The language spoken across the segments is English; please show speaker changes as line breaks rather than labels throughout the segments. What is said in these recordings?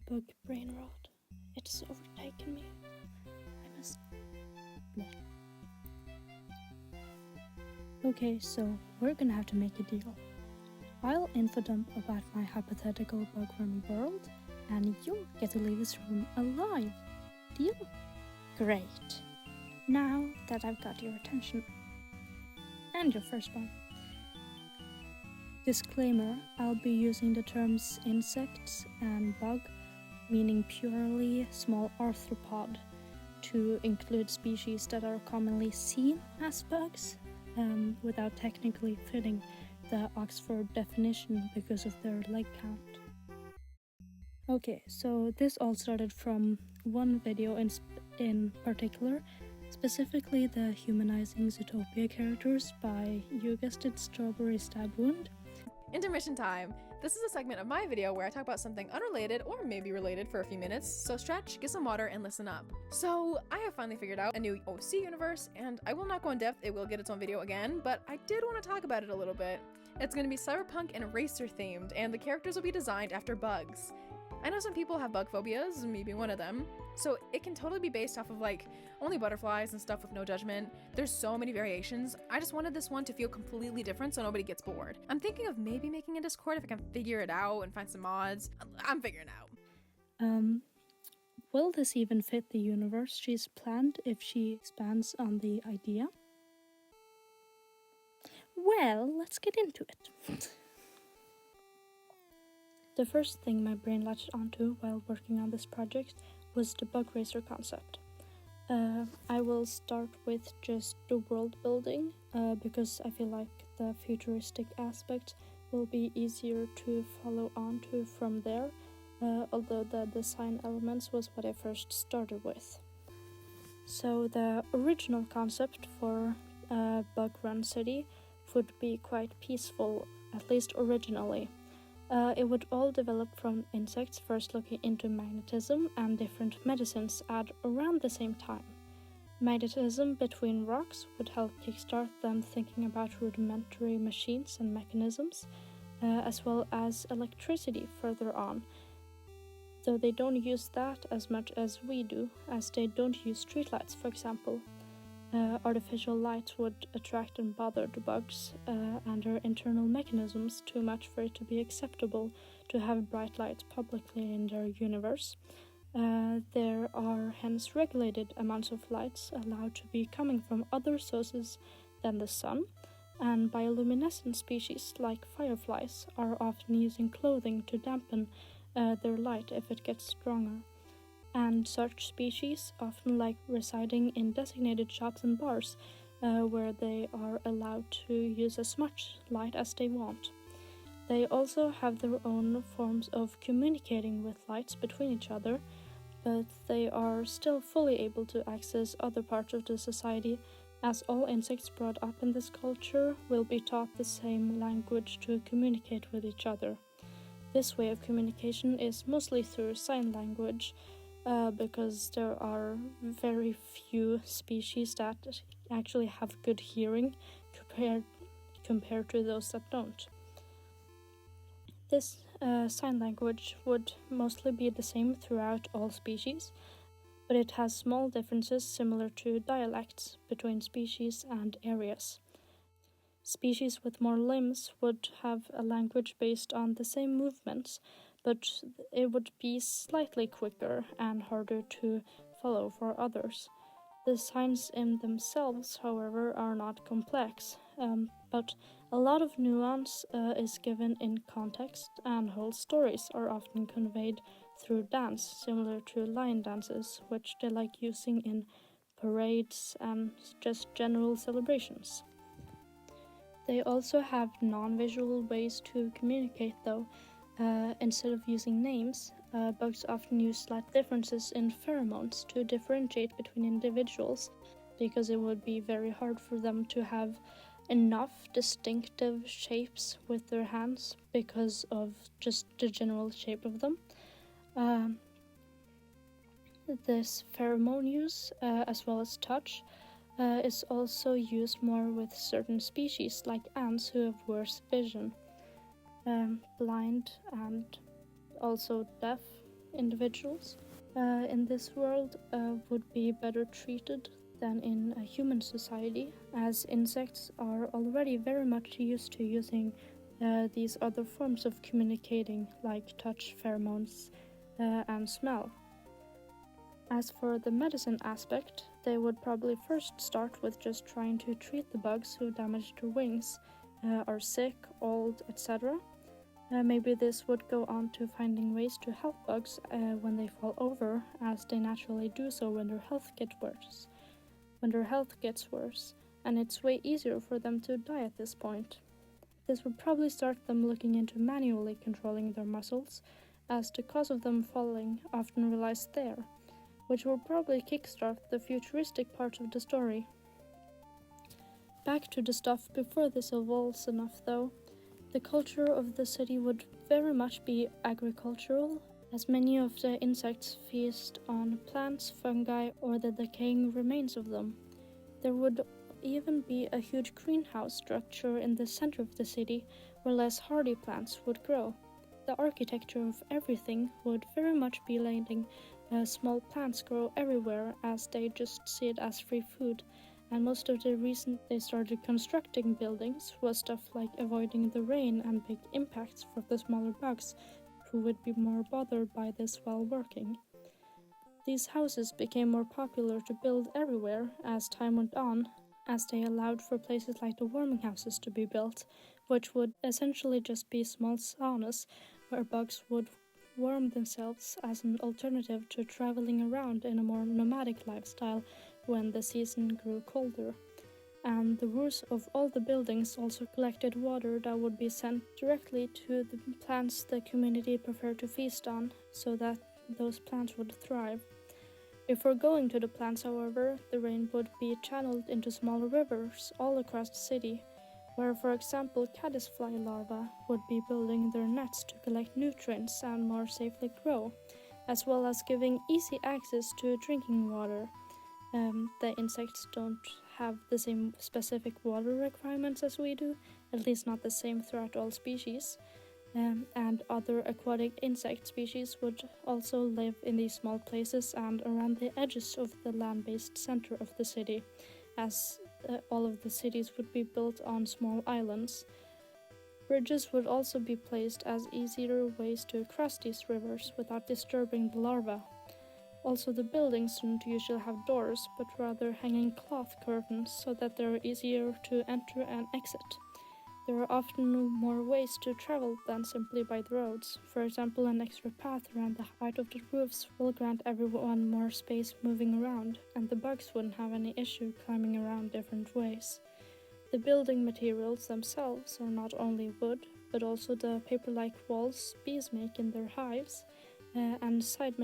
bug brain rot. It's overtaken me. I must... Okay, so we're gonna have to make a deal. I'll infodump about my hypothetical bug-run world, and you'll get to leave this room alive. Deal? Great. Now that I've got your attention. And your firstborn. Disclaimer, I'll be using the terms insects and bug, meaning purely small arthropod, to include species that are commonly seen as bugs, without technically fitting the Oxford definition because of their leg count. Okay, so this all started from one video in particular, specifically the humanizing Zootopia characters by, you guessed it, Strawberry Stab Wound.
Intermission time! This is a segment of my video where I talk about something unrelated or maybe related for a few minutes, so stretch, get some water, and listen up. So, I have finally figured out a new OC universe, and I will not go in depth, it will get its own video again, but I did want to talk about it a little bit. It's going to be cyberpunk and racer themed, and the characters will be designed after bugs. I know some people have bug phobias, me being one of them, so it can totally be based off of like only butterflies and stuff with no judgment. There's so many variations. I just wanted this one to feel completely different so nobody gets bored. I'm thinking of maybe making a Discord if I can figure it out and find some mods. I'm figuring it out.
Will this even fit the universe she's planned if she expands on the idea? Well, let's get into it. The first thing my brain latched onto while working on this project was the bug racer concept. I will start with just the world building, because I feel like the futuristic aspect will be easier to follow on to from there, although the design elements was what I first started with. So the original concept for Bug Run City would be quite peaceful, at least originally. It would all develop from insects first looking into magnetism and different medicines at around the same time. Magnetism between rocks would help kickstart them thinking about rudimentary machines and mechanisms, as well as electricity further on, though they don't use that as much as we do, as they don't use streetlights, for example. Artificial lights would attract and bother the bugs and their internal mechanisms too much for it to be acceptable to have bright lights publicly in their universe. There are hence regulated amounts of lights allowed to be coming from other sources than the sun, and bioluminescent species like fireflies are often using clothing to dampen their light if it gets stronger. And such species often like residing in designated shops and bars, where they are allowed to use as much light as they want. They also have their own forms of communicating with lights between each other, but they are still fully able to access other parts of the society, as all insects brought up in this culture will be taught the same language to communicate with each other. This way of communication is mostly through sign language, because there are very few species that actually have good hearing compared to those that don't. This sign language would mostly be the same throughout all species, but it has small differences similar to dialects between species and areas. Species with more limbs would have a language based on the same movements, but it would be slightly quicker and harder to follow for others. The signs in themselves, however, are not complex, but a lot of nuance is given in context, and whole stories are often conveyed through dance, similar to lion dances, which they like using in parades and just general celebrations. They also have non-visual ways to communicate, though. Instead of using names, bugs often use slight differences in pheromones to differentiate between individuals, because it would be very hard for them to have enough distinctive shapes with their hands because of just the general shape of them. This pheromone use, as well as touch, is also used more with certain species like ants who have worse vision. Blind and also deaf individuals in this world would be better treated than in a human society, as insects are already very much used to using these other forms of communicating, like touch, pheromones, and smell. As for the medicine aspect, they would probably first start with just trying to treat the bugs who damaged their wings, are sick, old, etc. Maybe this would go on to finding ways to help bugs when they fall over, as they naturally do so when their health gets worse. And it's way easier for them to die at this point. This would probably start them looking into manually controlling their muscles, as the cause of them falling often relies there, which will probably kickstart the futuristic part of the story. Back to the stuff before this evolves enough though. The culture of the city would very much be agricultural, as many of the insects feast on plants, fungi, or the decaying remains of them. There would even be a huge greenhouse structure in the center of the city where less hardy plants would grow. The architecture of everything would very much be letting small plants grow everywhere, as they just see it as free food, and most of the reason they started constructing buildings was stuff like avoiding the rain and big impacts for the smaller bugs, who would be more bothered by this while working. These houses became more popular to build everywhere as time went on, as they allowed for places like the warming houses to be built, which would essentially just be small saunas where bugs would warm themselves as an alternative to traveling around in a more nomadic lifestyle when the season grew colder. And the roofs of all the buildings also collected water that would be sent directly to the plants the community preferred to feast on, so that those plants would thrive. Before going to the plants, however, the rain would be channeled into smaller rivers all across the city, where, for example, caddisfly larvae would be building their nets to collect nutrients and more safely grow, as well as giving easy access to drinking water. The insects don't have the same specific water requirements as we do, at least not the same throughout all species. And other aquatic insect species would also live in these small places and around the edges of the land-based center of the city, as all of the cities would be built on small islands. Bridges would also be placed as easier ways to cross these rivers without disturbing the larvae. Also, the buildings don't usually have doors, but rather hanging cloth curtains so that they're easier to enter and exit. There are often more ways to travel than simply by the roads. For example, an extra path around the height of the roofs will grant everyone more space moving around, and the bugs wouldn't have any issue climbing around different ways. The building materials themselves are not only wood, but also the paper-like walls bees make in their hives, and side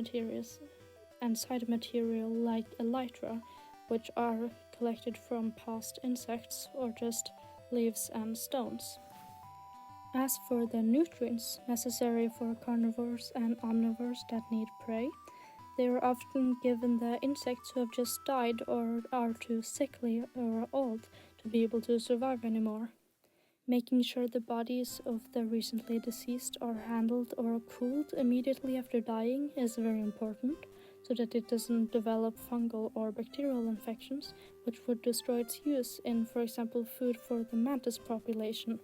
material like elytra, which are collected from past insects or just leaves and stones. As for the nutrients necessary for carnivores and omnivores that need prey, they are often given the insects who have just died or are too sickly or old to be able to survive anymore. Making sure the bodies of the recently deceased are handled or cooled immediately after dying is very important, so that it doesn't develop fungal or bacterial infections, which would destroy its use in, for example, food for the mantis population.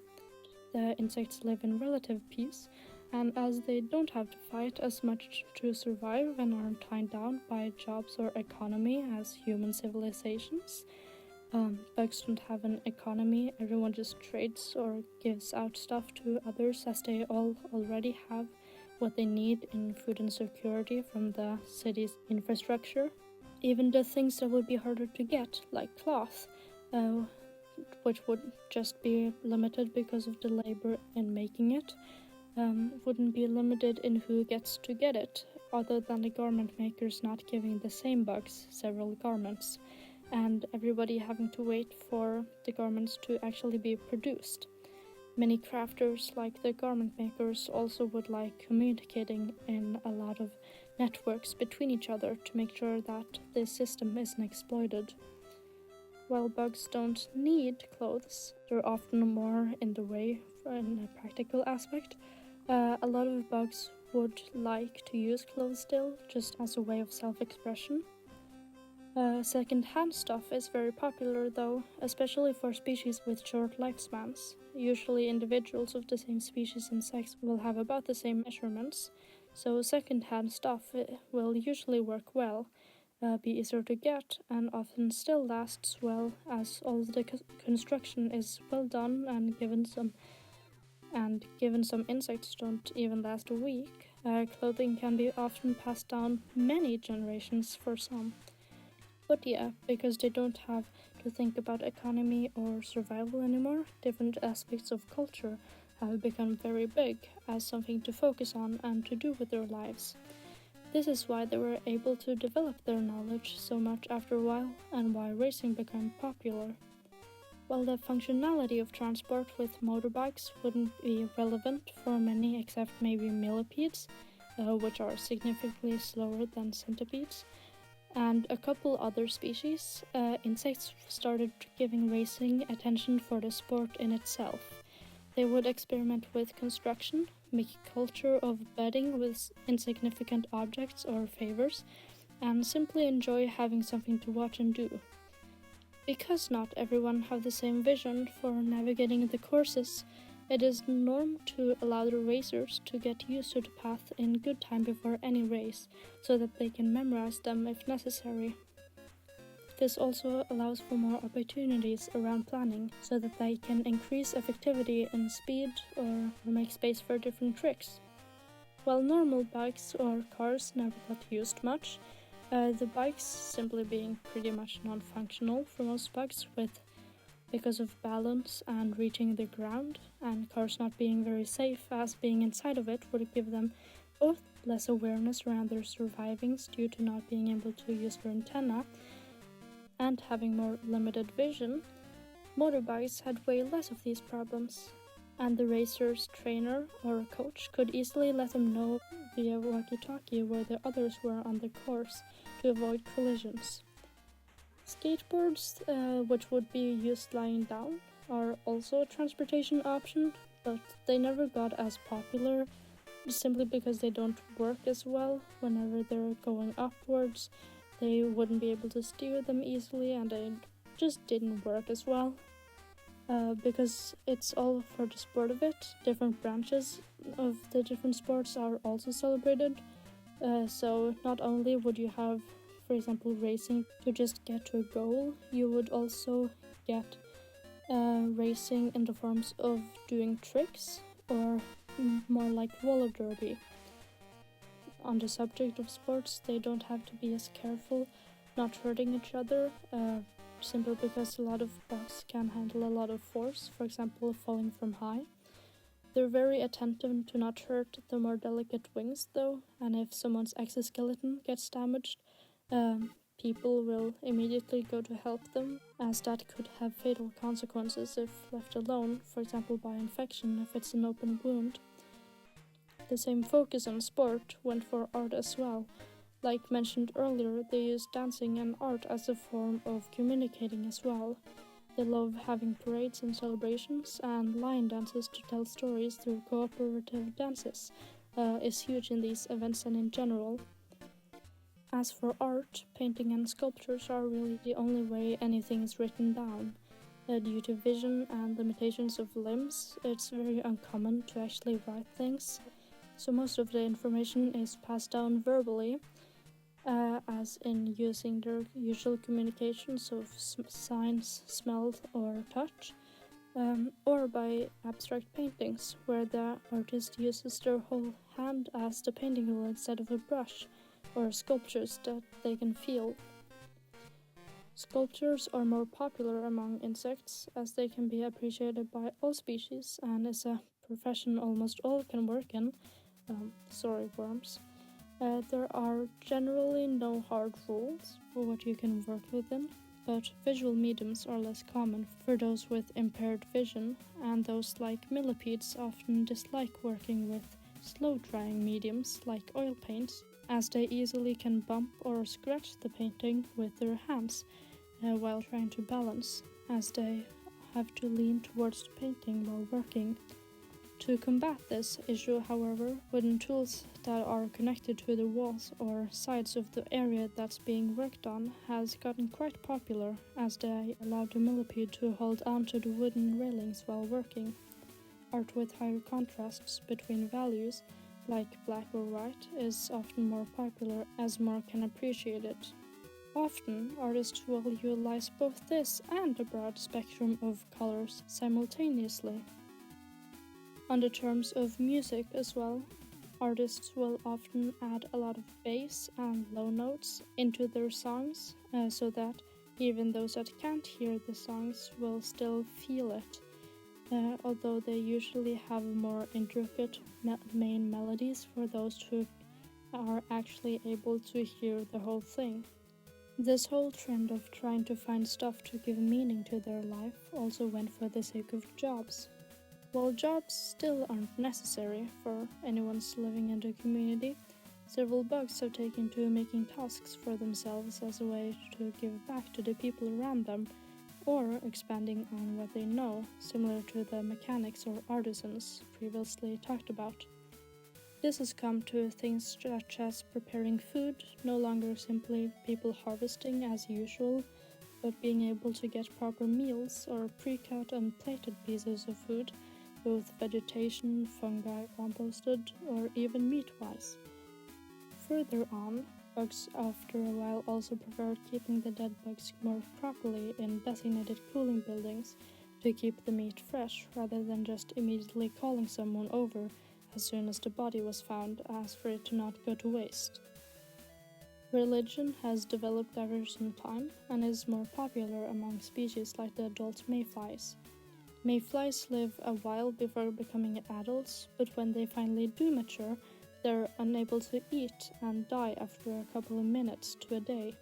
The insects live in relative peace, and as they don't have to fight as much to survive and aren't tied down by jobs or economy as human civilizations, bugs don't have an economy. Everyone just trades or gives out stuff to others, as they all already have what they need in food and security from the city's infrastructure. Even the things that would be harder to get, like cloth, which would just be limited because of the labor in making it, wouldn't be limited in who gets to get it, other than the garment makers not giving the same bugs several garments, and everybody having to wait for the garments to actually be produced. Many crafters, like the garment makers, also would like communicating in a lot of networks between each other to make sure that this system isn't exploited. While bugs don't need clothes, they're often more in the way in a practical aspect. A lot of bugs would like to use clothes still, just as a way of self-expression. Second-hand stuff is very popular though, especially for species with short lifespans. Usually individuals of the same species and sex will have about the same measurements, so second-hand stuff will usually work well, be easier to get, and often still lasts well, as all the construction is well done and given some insects don't even last a week. Clothing can be often passed down many generations for some. But yeah, because they don't have to think about economy or survival anymore, different aspects of culture have become very big as something to focus on and to do with their lives. This is why they were able to develop their knowledge so much after a while, and why racing became popular. While the functionality of transport with motorbikes wouldn't be relevant for many except maybe millipedes, which are significantly slower than centipedes, and a couple other species, insects started giving racing attention for the sport in itself. They would experiment with construction, make culture of bedding with insignificant objects or favors, and simply enjoy having something to watch and do. Because not everyone have the same vision for navigating the courses, it is norm to allow the racers to get used to the path in good time before any race, so that they can memorize them if necessary. This also allows for more opportunities around planning, so that they can increase effectivity in speed or make space for different tricks. While normal bikes or cars never got used much, the bikes simply being pretty much non-functional for most bugs because of balance and reaching the ground, and cars not being very safe as being inside of it would give them both less awareness around their survivings due to not being able to use their antenna and having more limited vision. Motorbikes had way less of these problems, and the racer's trainer or coach could easily let them know via walkie-talkie where the others were on the course to avoid collisions. Skateboards, which would be used lying down, are also a transportation option, but they never got as popular simply because they don't work as well. Whenever they're going upwards, they wouldn't be able to steer them easily, and they just didn't work as well. Because it's all for the sport of it, different branches of the different sports are also celebrated. So not only would you have, for example, racing to just get to a goal, you would also get racing in the forms of doing tricks, or more like roller derby. On the subject of sports, they don't have to be as careful not hurting each other, simply because a lot of bugs can handle a lot of force, for example falling from high. They're very attentive to not hurt the more delicate wings though, and if someone's exoskeleton gets damaged, people will immediately go to help them, as that could have fatal consequences if left alone, for example by infection if it's an open wound. The same focus on sport went for art as well. Like mentioned earlier, they use dancing and art as a form of communicating as well. They love having parades and celebrations, and lion dances to tell stories through cooperative dances is huge in these events and in general. As for art, painting and sculptures are really the only way anything is written down. Due to vision and limitations of limbs, it's very uncommon to actually write things, so most of the information is passed down verbally, as in using their usual communications of signs, smell or touch, or by abstract paintings, where the artist uses their whole hand as the painting tool instead of a brush, or sculptures that they can feel. Sculptures are more popular among insects, as they can be appreciated by all species and is a profession almost all can work in. Worms. There are generally no hard rules for what you can work within, but visual mediums are less common for those with impaired vision, and those like millipedes often dislike working with slow-drying mediums like oil paints, as they easily can bump or scratch the painting with their hands while trying to balance, as they have to lean towards the painting while working. To combat this issue, however, wooden tools that are connected to the walls or sides of the area that's being worked on has gotten quite popular, as they allow the millipede to hold onto the wooden railings while working. Art with higher contrasts between values, like black or white, is often more popular as more can appreciate it. Often, artists will utilize both this and a broad spectrum of colors simultaneously. On the terms of music as well, artists will often add a lot of bass and low notes into their songs so that even those that can't hear the songs will still feel it, although they usually have more intricate main melodies for those who are actually able to hear the whole thing. This whole trend of trying to find stuff to give meaning to their life also went for the sake of jobs. While jobs still aren't necessary for anyone's living in the community, several bugs have taken to making tasks for themselves as a way to give back to the people around them, or expanding on what they know, similar to the mechanics or artisans previously talked about. This has come to things such as preparing food, no longer simply people harvesting as usual, but being able to get proper meals or pre-cut and plated pieces of food, both vegetation, fungi, composted, or even meat-wise. Further on, bugs after a while also prefer keeping the dead bugs more properly in designated cooling buildings to keep the meat fresh, rather than just immediately calling someone over as soon as the body was found, as for it to not go to waste. Religion has developed over some time and is more popular among species like the adult mayflies. Mayflies live a while before becoming adults, but when they finally do mature, they're unable to eat and die after a couple of minutes to a day.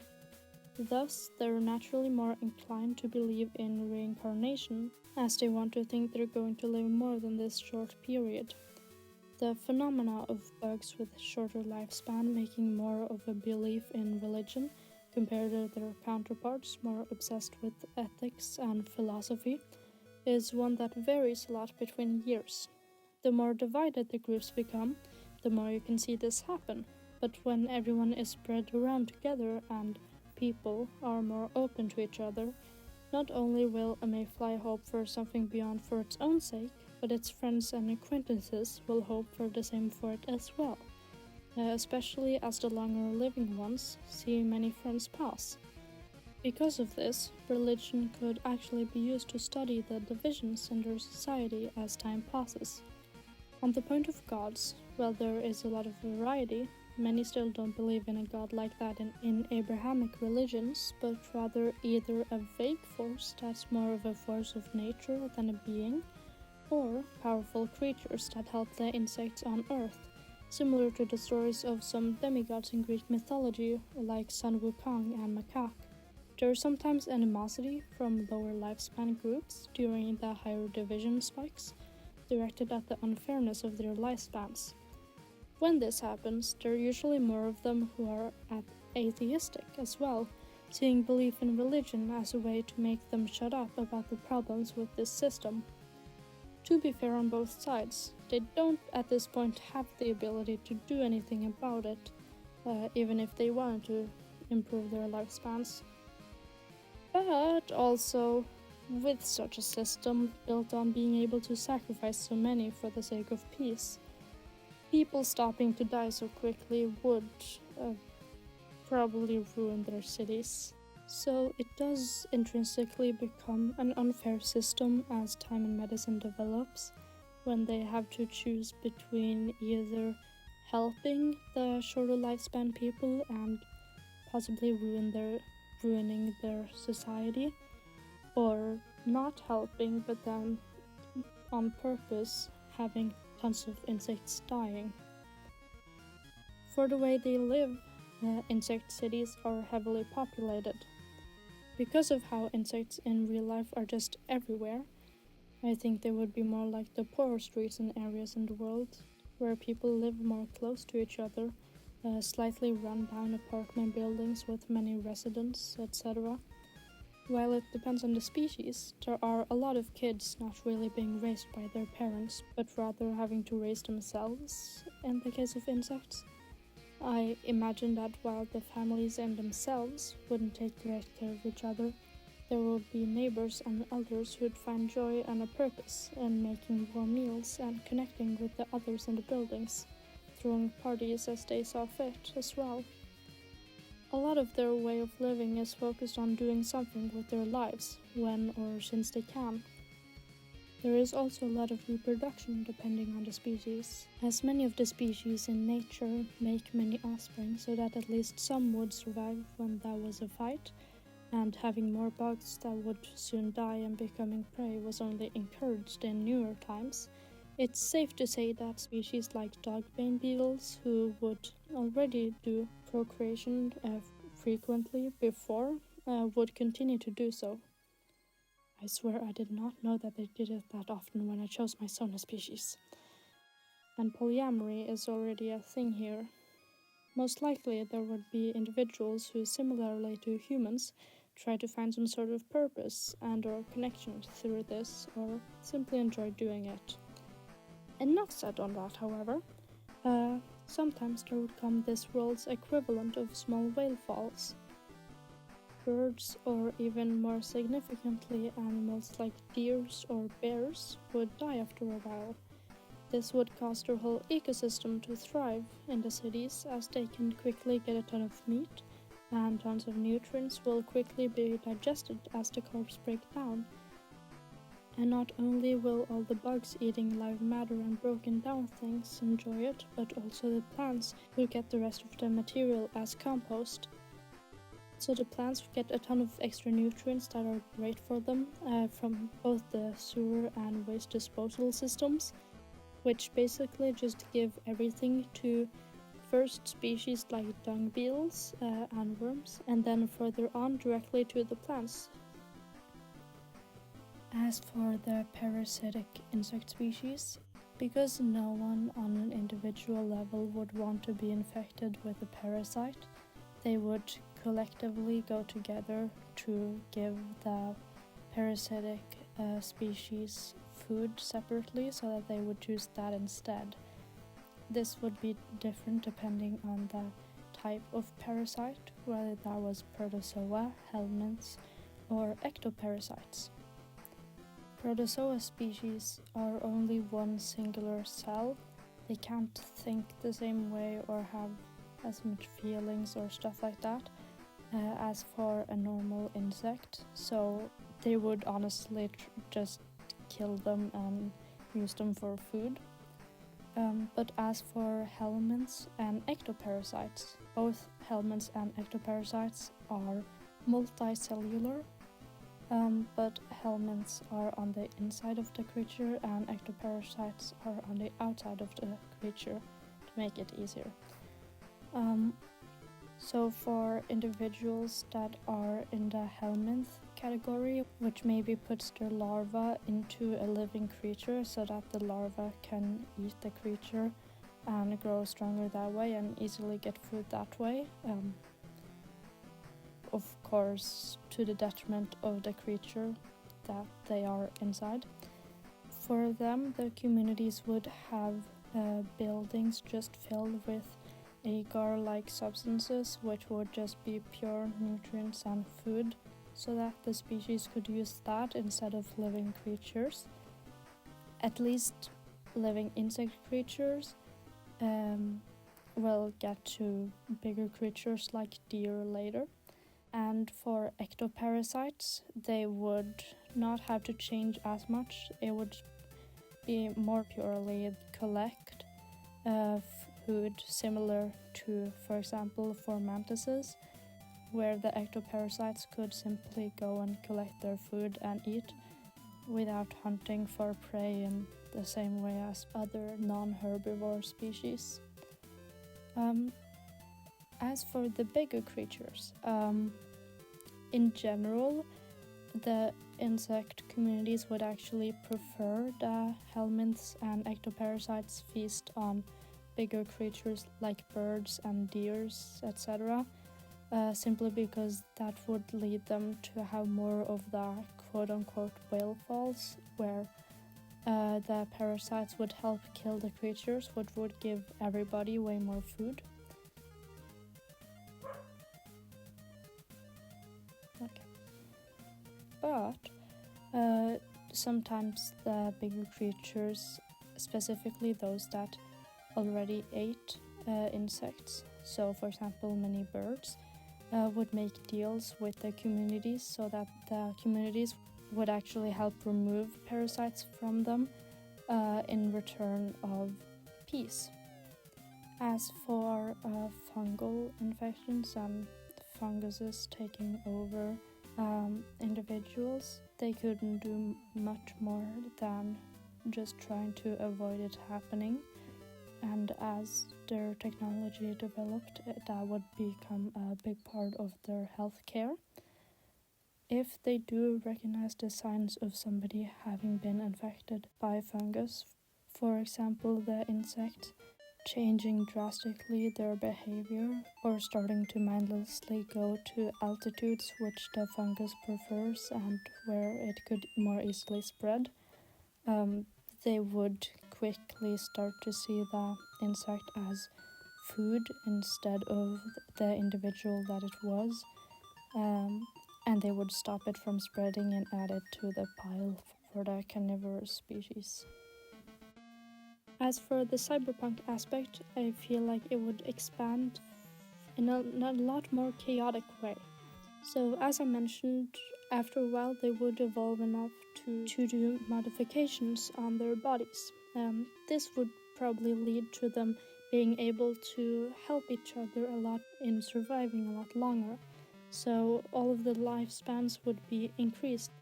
Thus, they're naturally more inclined to believe in reincarnation, as they want to think they're going to live more than this short period. The phenomena of bugs with shorter lifespan making more of a belief in religion compared to their counterparts more obsessed with ethics and philosophy is one that varies a lot between years. The more divided the groups become, the more you can see this happen. But when everyone is spread around together and people are more open to each other, not only will a mayfly hope for something beyond for its own sake, but its friends and acquaintances will hope for the same for it as well, especially as the longer living ones see many friends pass. Because of this, religion could actually be used to study the divisions in their society as time passes. On the point of gods, while there is a lot of variety, many still don't believe in a god like that in Abrahamic religions, but rather either a vague force that's more of a force of nature than a being, or powerful creatures that help the insects on Earth, similar to the stories of some demigods in Greek mythology like Sun Wukong and Macaque. There is sometimes animosity from lower lifespan groups during the higher division spikes, directed at the unfairness of their lifespans. When this happens, there are usually more of them who are atheistic as well, seeing belief in religion as a way to make them shut up about the problems with this system. To be fair on both sides, they don't at this point have the ability to do anything about it, even if they wanted to improve their lifespans. But also, with such a system built on being able to sacrifice so many for the sake of peace, people stopping to die so quickly would probably ruin their cities. So it does intrinsically become an unfair system as time and medicine develops, when they have to choose between either helping the shorter lifespan people and possibly ruining their society, or not helping but then on purpose having tons of insects dying. For the way they live, insect cities are heavily populated. Because of how insects in real life are just everywhere, I think they would be more like the poorer streets and areas in the world, where people live more close to each other, slightly run down apartment buildings with many residents, etc. While it depends on the species, there are a lot of kids not really being raised by their parents, but rather having to raise themselves in the case of insects. I imagine that while the families and themselves wouldn't take great care of each other, there would be neighbors and elders who'd find joy and a purpose in making warm meals and connecting with the others in the buildings, throwing parties as they saw fit as well. A lot of their way of living is focused on doing something with their lives, when or since they can. There is also a lot of reproduction depending on the species, as many of the species in nature make many offspring so that at least some would survive when there was a fight, and having more bugs that would soon die and becoming prey was only encouraged in newer times. It's safe to say that species like dog-bane beetles, who would already do procreation frequently before, would continue to do so. I swear I did not know that they did it that often when I chose my sauna species. And polyamory is already a thing here. Most likely there would be individuals who, similarly to humans, try to find some sort of purpose and or connection through this, or simply enjoy doing it. Enough said on that, however. Sometimes there would come this world's equivalent of small whale falls. Birds, or even more significantly animals like deers or bears, would die after a while. This would cause their whole ecosystem to thrive in the cities, as they can quickly get a ton of meat, and tons of nutrients will quickly be digested as the carbs break down. And not only will all the bugs eating live matter and broken down things enjoy it, but also the plants will get the rest of the material as compost. So the plants get a ton of extra nutrients that are great for them from both the sewer and waste disposal systems, which basically just give everything to first species like dung beetles and worms, and then further on directly to the plants. As for the parasitic insect species, because no one on an individual level would want to be infected with a parasite, they would collectively go together to give the parasitic species food separately so that they would choose that instead. This would be different depending on the type of parasite, whether that was protozoa, helminths, or ectoparasites. Protozoa species are only one singular cell. They can't think the same way or have as much feelings or stuff like that as for a normal insect, so they would honestly just kill them and use them for food. But as for helminths and ectoparasites, both helminths and ectoparasites are multicellular, but helminths are on the inside of the creature and ectoparasites are on the outside of the creature to make it easier. So for individuals that are in the helminth category, which maybe puts their larva into a living creature so that the larva can eat the creature and grow stronger that way and easily get food that way, of course to the detriment of the creature that they are inside. For them, the communities would have buildings just filled with agar-like substances, which would just be pure nutrients and food, so that the species could use that instead of living creatures. At least living insect creatures will get to bigger creatures like deer later. And for ectoparasites, they would not have to change as much. It would be more purely collect food similar to, for example, for mantises, where the ectoparasites could simply go and collect their food and eat without hunting for prey in the same way as other non-herbivore species. As for the bigger creatures, in general, the insect communities would actually prefer the helminths and ectoparasites feast on bigger creatures like birds and deers, etc., simply because that would lead them to have more of the quote-unquote whale falls, where the parasites would help kill the creatures, which would give everybody way more food. Okay. But sometimes the bigger creatures, specifically those that already ate insects, so for example many birds, would make deals with the communities so that the communities would actually help remove parasites from them in return of peace. As for fungal infections and funguses taking over individuals, they couldn't do much more than just trying to avoid it happening. And as their technology developed, that would become a big part of their healthcare. If they do recognize the signs of somebody having been infected by fungus, for example the insect changing drastically their behavior or starting to mindlessly go to altitudes which the fungus prefers and where it could more easily spread, they would quickly start to see the insect as food instead of the individual that it was, and they would stop it from spreading and add it to the pile for the carnivorous species. As for the cyberpunk aspect, I feel like it would expand in a lot more chaotic way. So as I mentioned, after a while they would evolve enough to do modifications on their bodies. This would probably lead to them being able to help each other a lot in surviving a lot longer. So all of the lifespans would be increased.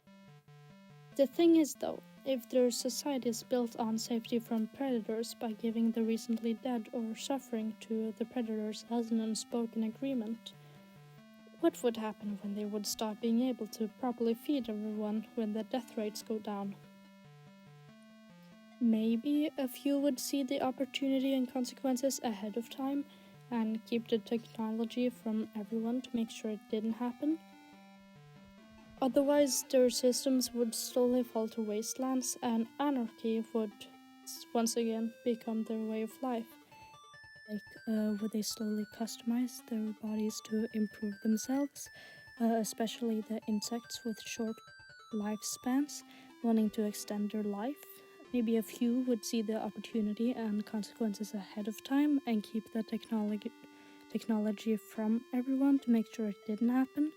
The thing is though, if their society is built on safety from predators by giving the recently dead or suffering to the predators as an unspoken agreement, what would happen when they would stop being able to properly feed everyone when the death rates go down? Maybe a few would see the opportunity and consequences ahead of time and keep the technology from everyone to make sure it didn't happen. Otherwise, their systems would slowly fall to wastelands and anarchy would once again become their way of life. Would they slowly customize their bodies to improve themselves, especially the insects with short lifespans, wanting to extend their life? Maybe a few would see the opportunity and consequences ahead of time and keep the technology from everyone to make sure it didn't happen.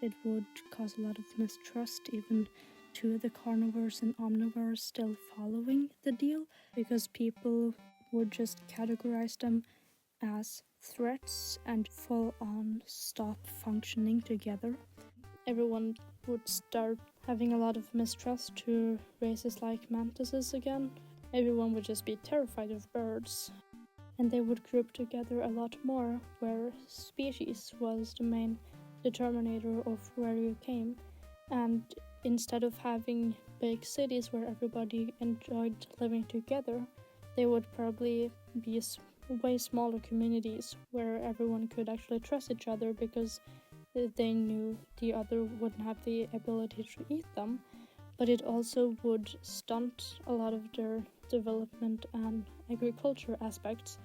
It would cause a lot of mistrust even to the carnivores and omnivores still following the deal, because people would just categorize them as threats and full on stop functioning together. Everyone would start having a lot of mistrust to races like mantises again. Everyone would just be terrified of birds. And they would group together a lot more, where species was the main determinator of where you came. And instead of having big cities where everybody enjoyed living together, they would probably be way smaller communities where everyone could actually trust each other because they knew the other wouldn't have the ability to eat them. But it also would stunt a lot of their development and agriculture aspects.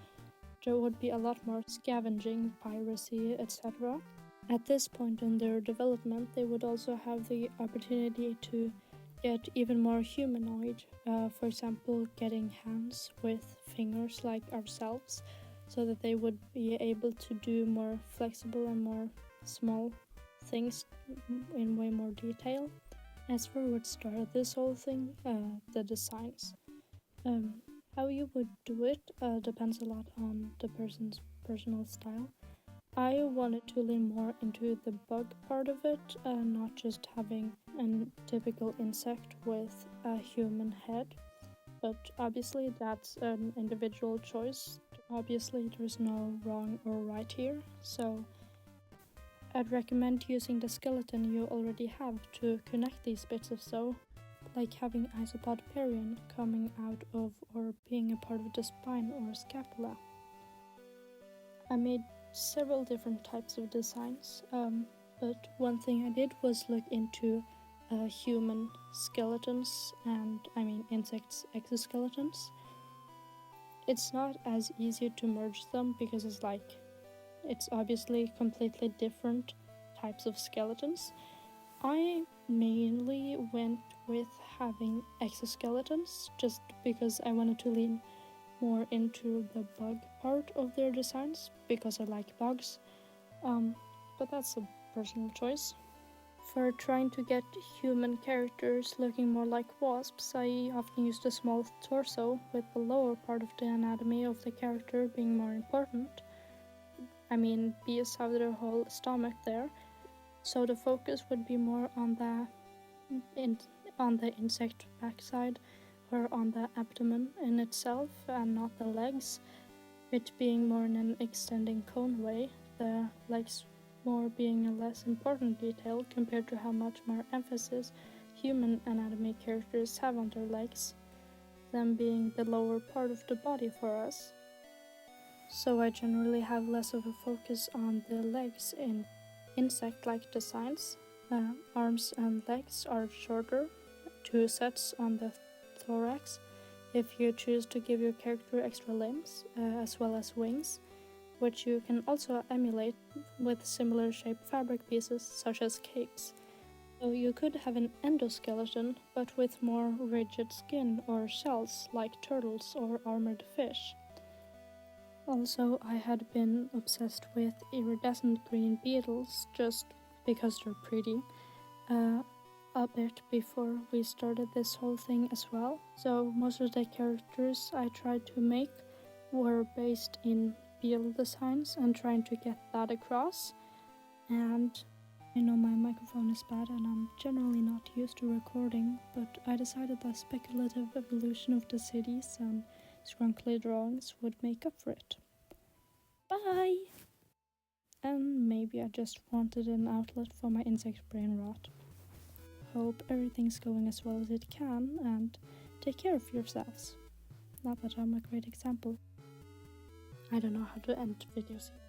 There would be a lot more scavenging, piracy, etc. At this point in their development, they would also have the opportunity to get even more humanoid, for example, getting hands with fingers like ourselves, so that they would be able to do more flexible and more small things in way more detail. As for what started this whole thing, the designs. How you would do it depends a lot on the person's personal style. I wanted to lean more into the bug part of it, not just having a typical insect with a human head. But obviously that's an individual choice. Obviously there's no wrong or right here, so I'd recommend using the skeleton you already have to connect these bits of so, like having isopod perion coming out of or being a part of the spine or scapula. I made several different types of designs, but one thing I did was look into human skeletons and insects exoskeletons. It's not as easy to merge them because it's obviously completely different types of skeletons. I mainly went with having exoskeletons just because I wanted to lean more into the bug part of their designs because I like bugs, but that's a personal choice. For trying to get human characters looking more like wasps, I often used a small torso with the lower part of the anatomy of the character being more important. Bees have their whole stomach there, so the focus would be more on the insect backside or on the abdomen in itself and not the legs, it being more in an extending cone way, the legs more being a less important detail compared to how much more emphasis human anatomy characters have on their legs, them being the lower part of the body for us. So I generally have less of a focus on the legs in insect-like designs. Arms and legs are shorter, 2 sets on the thorax, if you choose to give your character extra limbs, as well as wings, which you can also emulate with similar shaped fabric pieces such as capes. So you could have an endoskeleton, but with more rigid skin or shells like turtles or armored fish. Also, I had been obsessed with iridescent green beetles just because they're pretty, a bit before we started this whole thing as well. So most of the characters I tried to make were based in beetle designs and trying to get that across. And I know my microphone is bad and I'm generally not used to recording, but I decided that speculative evolution of the cities and scrunkly drawings would make up for it. Bye! And maybe I just wanted an outlet for my insect brain rot. Hope everything's going as well as it can, and take care of yourselves. Not that I'm a great example. I don't know how to end videos either.